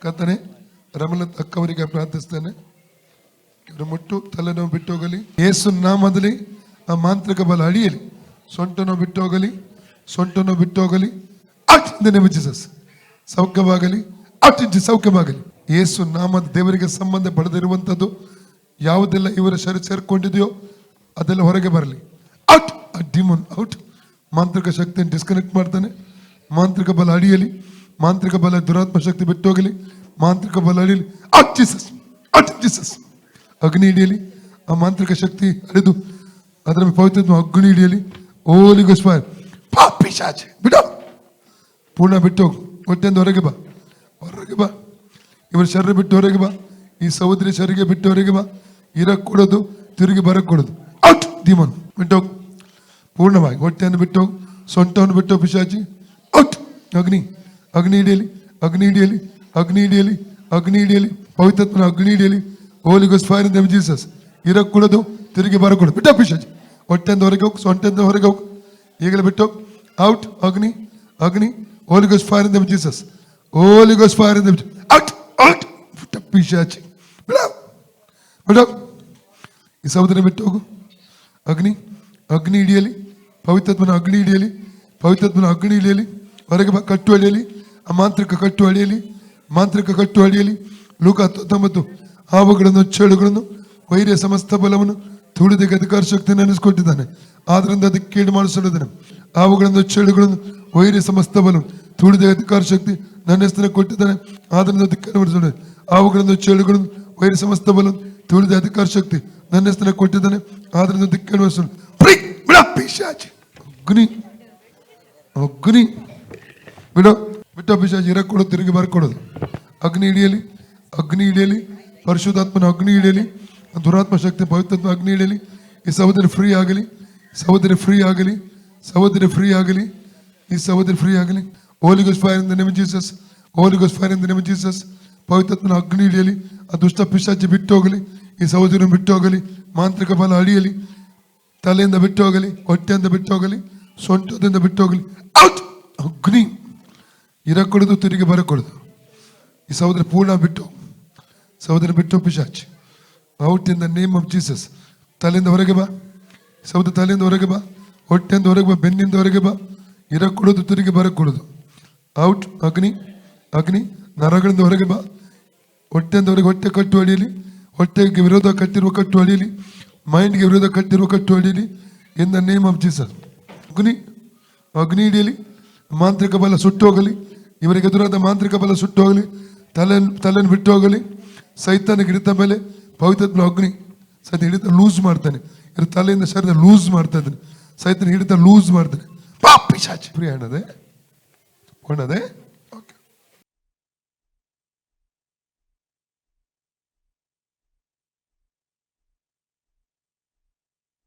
ಕರ್ತನೆ ರಮಲತ್ ಅಕ್ಕವರಿಗೆ ಪ್ರಾರ್ಥಿಸ್ತೇನೆ. ಇವರು ಮುಟ್ಟು ತಲೆನೋವು ಬಿಟ್ಟೋಗಲಿ ಯೇಸು ನಾಮದಲ್ಲಿ. ಆ ಮಾಂತ್ರಿಕ ಬಲ ಅಡಿಯಲಿ. ಸೊಂಟ ನೋವು ಬಿಟ್ಟೋಗಲಿ, ಸೊಂಟ ನೋವು ಬಿಟ್ಟೋಗಲಿ. ಜೀಸಸ್ ಸೌಖ್ಯವಾಗಲಿ, ಸೌಖ್ಯವಾಗಲಿ. ಯೇಸು ನಾಮದ ದೇವರಿಗೆ ಸಂಬಂಧ ಪಡೆದಿರುವಂಥದ್ದು ಯಾವುದೆಲ್ಲ ಇವರ ಶರೀರ ಸೇರ್ಕೊಂಡಿದೆಯೋ ಅದೆಲ್ಲ ಹೊರಗೆ ಬರಲಿ. Out, demon out. ಮಾಂತ್ರಿಕ ಶಕ್ತಿಯನ್ನು ಡಿಸ್ಕನೆಕ್ಟ್ ಮಾಡ್ತಾನೆ. ಮಾಂತ್ರಿಕ ಬಲ ಅಡಿಯಲಿ, ಮಾಂತ್ರಿಕ ಬಲ ದುರಾತ್ಮ ಶಕ್ತಿ ಬಿಟ್ಟೋಗಲಿ, ಮಾಂತ್ರಿಕ ಬಲ ಅಡಿಯಲಿ. Out Jesus, out Jesus. ಅಗ್ನಿ ಹಿಡಿಯಲಿ, ಆ ಮಾಂತ್ರಿಕ ಶಕ್ತಿ ಅರಿದು ಅದರ ಪವಿತ್ರ ಅಗ್ನಿ ಹಿಡಿಯಲಿ. ಓಲಿ ಗೋಸ್ವಾಯ ಪಿಶಾಚೆ ಬಿಡೋ, ಪೂರ್ಣ ಬಿಟ್ಟೋಗು. ಹೊಟ್ಟೆಯಿಂದ ಹೊರಗೆ ಬಾ, ಹೊರಗೆ ಬಾ. ಇವರ ಶರೀರ ಬಿಟ್ಟು ಹೊರಗೆ ಬಾ. ಈ ಸಹೋದರಿ ಶರೀರ ಬಿಟ್ಟು ಹೊರಗೆ ಬಾ. ಇರಕ್ಕೆ ಕೊಡೋದು, ತಿರುಗಿ ಬರಕ್ಕೆ ಕೊಡೋದು. ಔಟ್ ಡಿಮೋನ್ ಬಿಟ್ಟೋಗು ಪೂರ್ಣವಾಗಿ. ಹೊಟ್ಟೆಯನ್ನು ಬಿಟ್ಟೋಗು, ಸೊಂಟವನ್ನು ಬಿಟ್ಟೋಗು ಪಿಶಾಚಿ. ಔಟ್. ಅಗ್ನಿ, ಅಗ್ನಿ ಹಿಡಿಯಲಿ, ಅಗ್ನಿ ಹಿಡಿಯಲಿ, ಅಗ್ನಿ ಹಿಡಿಯಲಿ, ಅಗ್ನಿ ಹಿಡಿಯಲಿ. ಪವಿತ್ರತ್ವನ ಅಗ್ನಿ ಹಿಡಿಯಲಿ. Holy ghost fire in the name of Jesus. ಇರಕ್ಕೆ ಕೊಡೋದು, ತಿರುಗಿ ಬರಕ್ಕೆ ಕೊಡೋದು. ಬಿಟ್ಟೋ ಪಿಶಾಚಿ. ಹೊಟ್ಟೆಯಿಂದ ಹೊರಗೆ ಹೋಗು, ಸೊಂಟದಿಂದ ಹೊರಗೆ ಹೋಗು. ಈಗಲೇ ಬಿಟ್ಟು ಔಟ್. ಅಗ್ನಿ, ಅಗ್ನಿ. Holy ghost fire in the name of Jesus. Holy ghost fire in the name. Out, out. ಬಿಟ್ಟು ಪಿಶಾಚಿ ಬಿಡೋ, ಬಿಡೋ. ಈ ಸಹೋದರ ಬಿಟ್ಟು ಹೋಗು. ಅಗ್ನಿ, ಅಗ್ನಿ ಹಿಡಿಯಲಿ. ಪವಿತ್ರತ್ವನ ಅಗ್ನಿ ಹಿಡಿಯಲಿ, ಪವಿತ್ರತ್ವನ ಅಗ್ನಿ ಹಿಡಿಯಲಿ. ಹೊರಗೆ ಬಾ. ಕಟ್ಟು ಅಡಿಯಲಿ, ಆ ಮಾಂತ್ರಿಕ ಕಟ್ಟು ಅಡಿಯಲಿ, ಮಾಂತ್ರಿಕ ಕಟ್ಟು ಅಡಿಯಲಿ. ಲೂಕ 19 ಹಾವುಗಳನ್ನು, ಚೇಳುಗಳನ್ನು, ವೈರ್ಯ ಸಮಸ್ತ ಬಲವನ್ನು ತುಳಿದಕ್ಕೆ ಅಧಿಕಾರ ಶಕ್ತಿಯನ್ನು ನೆನೆಸಿಕೊಟ್ಟಿದ್ದಾನೆ. ಆದ್ರಿಂದ ಅದಕ್ಕೆ ಕೇಡು ಮಾಡಿಸಿದ್ದಾನೆ. ಹಾವುಗಳನ್ನು, ಚೇಳುಗಳನ್ನು, ವೈರ್ಯ ಸಮಸ್ತ ಬಲವನ್ನು ತುಳಿದ ಅಧಿಕಾರ ಶಕ್ತಿ ನನ್ನ ಹೆಸರನ್ನು ಕೊಟ್ಟಿದ್ದಾನೆ. ಆದ್ರಿಂದ ಅದಕ್ಕೆ ಮಾಡಿಸಿದ್ದಾನೆ. ಹಾವುಗಳನ್ನು, ಚೇಳುಗಳನ್ನು, ವೈರ್ಯ ಸಮಸ್ತ ಬಲವನ್ನು ತುಳಿದ ಅಧಿಕಾರ ಶಕ್ತಿ ನನ್ನ ಹೆಸರನ್ನು ಕೊಟ್ಟಿದ್ದಾನೆ. ಆದ್ರಿಂದ ಅದಕ್ಕೆ ಮಾಡಿಸಿದ್ದಾನೆ. ಅಗ್ನಿ, ಅಗ್ನಿ ಬಿಡೋ, ಬಿಟ್ಟೋ ಪಿಶಾಚಿ. ಇರಕ್ಕೆ ಕೊಡೋದು, ತಿರುಗಿ ಬರ್ಕೊಡೋದು. ಅಗ್ನಿ ಹಿಡಿಯಲಿ, ಅಗ್ನಿ ಹಿಡಿಯಲಿ. ಪರಿಶುದ್ಧಾತ್ಮನ ಅಗ್ನಿ ಹಿಡಿಯಲಿ. ದುರಾತ್ಮ ಶಕ್ತಿ ಪವಿತ್ರತ್ವ ಅಗ್ನಿ ಹಿಡಿಯಲಿ. ಈ ಸಹೋದರಿ ಫ್ರೀ ಆಗಲಿ, ಸಹೋದರಿ ಫ್ರೀ ಆಗಲಿ, ಸಹೋದರಿ ಫ್ರೀ ಆಗಲಿ, ಈ ಸಹೋದರಿ ಫ್ರೀ ಆಗಲಿ. Holy ghost fire in the name of Jesus. Holy ghost fire in the name of Jesus. ಪವಿತ್ರತ್ವನ ಅಗ್ನಿ ಹಿಡಿಯಲಿ. ಆ ದುಷ್ಟ ಪಿಶಾಚಿ ಬಿಟ್ಟು ಹೋಗಲಿ. ಈ ಸಹೋದರಿಯನ್ನು ಬಿಟ್ಟು ಹೋಗಲಿ. ಮಾಂತ್ರಿಕ ಬಲ ಅಡಿಯಲಿ. ತಲೆಯಿಂದ ಬಿಟ್ಟು ಹೋಗಲಿ, ಹೊಟ್ಟೆಯಿಂದ ಬಿಟ್ಟು ಹೋಗಲಿ, ಸೊಂಟದಿಂದ ಬಿಟ್ಟು ಹೋಗಲಿ. ಔಟ್. ಅಗ್ನಿ. ಇರಕ್ಕೆ ಕೊಡೋದು, ತಿರುಗಿ ಬರಕೊಡೋದು. ಈ ಸಹೋದರಿ ಪೂರ್ಣ ಬಿಟ್ಟು, ಸಹೋದರಿ ಬಿಟ್ಟು ಪಿಶಾಚಿ. Out in the name of Jesus. ತಲೆಯಿಂದ ಹೊರಗೆ ಬಾ ಸಹೋದರಿ, ತಲೆಯಿಂದ ಹೊರಗೆ ಬಾ, ಹೊಟ್ಟೆಯಿಂದ ಹೊರಗೆ ಬಾ, ಬೆನ್ನಿಂದ ಹೊರಗೆ ಬಾ. ಇರಕ್ಕೆ ಕೊಡೋದು, ತಿರುಗಿ ಬರಕ್ಕೆ ಕೊಡೋದು. ಔಟ್. ಅಗ್ನಿ, ಅಗ್ನಿ. ನರಗಳಿಂದ ಹೊರಗೆ ಬಾ. ಹೊಟ್ಟೆಯಿಂದ ಹೊರಗೆ. ಹೊಟ್ಟೆ ಕಟ್ಟು ಅಡಿಯಲಿ. ಹೊಟ್ಟೆಗೆ ವಿರೋಧ ಕಟ್ಟಿರುವ ಕಟ್ಟು ಅಡಿಯಲಿ. ಮೈಂಡ್ಗೆ ವಿರೋಧ ಕಟ್ಟಿರುವ ಕಟ್ಟು ಅಡಿಯಲಿ. In the name of Jesus. ಅಗ್ನಿ, ಅಗ್ನಿ ಹಿಡಿಯಲಿ. ಮಾಂತ್ರಿಕ ಬಲ ಸುಟ್ಟು ಹೋಗಲಿ. ಇವರಿಗೆ ಎದುರಾದ ಮಾಂತ್ರಿಕ ಬಲ ಸುಟ್ಟು ಹೋಗಲಿ. ತಲೆಯನ್ನು ಬಿಟ್ಟು ಹೋಗಲಿ. ಸೈತಾನಿಗೆ ಹಿಡಿತ ಮೇಲೆ ಪವಿತ್ರತ್ವ ಅಗ್ನಿ ಸೈತ ಹಿಡಿತ ಲೂಸ್ ಮಾಡ್ತಾನೆ. ಇವ್ರ ತಲೆಯಿಂದ ಶರೀರ ಲೂಸ್ ಮಾಡ್ತಾ ಇದ್ದಾನೆ. ಸೈತನ ಹಿಡಿತ ಲೂಸ್ ಮಾಡ್ತಾನೆ. ಪಾಪಿ ಶಾಚಿ ಫ್ರೀ ಹಣದೆ